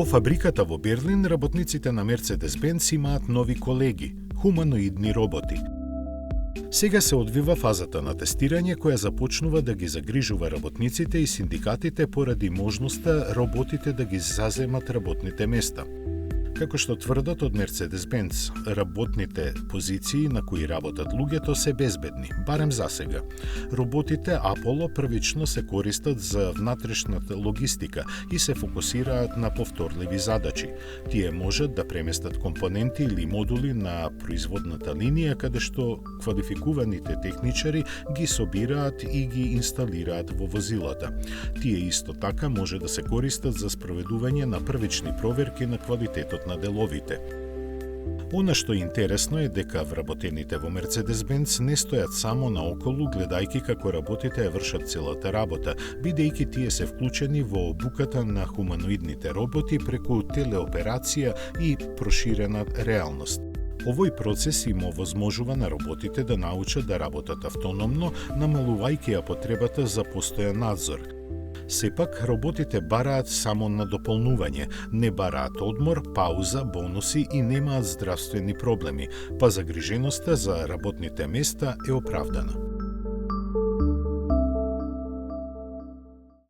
Во фабриката во Берлин, работниците на Mercedes-Benz имаат нови колеги – хуманоидни роботи. Сега се одвива фазата на тестирање која започнува да ги загрижува работниците и синдикатите поради можноста роботите да ги заземат работните места. Како што тврдат од Mercedes-Benz, работните позиции на кои работат луѓето се безбедни, барем за сега. Роботите Apollo првично се користат за внатрешната логистика и се фокусираат на повторливи задачи. Тие можат да преместат компоненти или модули на производната линија каде што квалификуваните техничари ги собираат и ги инсталираат во возилата. Тие исто така може да се користат за спроведување на првични проверки на квалитетот на деловите. Она што е интересно е дека вработените во Mercedes-Benz не стојат само наоколу гледајќи како работите ја вршат целата работа, бидејќи тие се вклучени во обуката на хуманоидните роботи преку телеоперација и проширена реалност. Овој процес им овозможува на роботите да научат да работат автономно, намалувајќи ја потребата за постојан надзор. Сепак, роботите бараат само на дополнување, не бараат одмор, пауза, бонуси и немаат здравствени проблеми, па загриженоста за работните места е оправдана.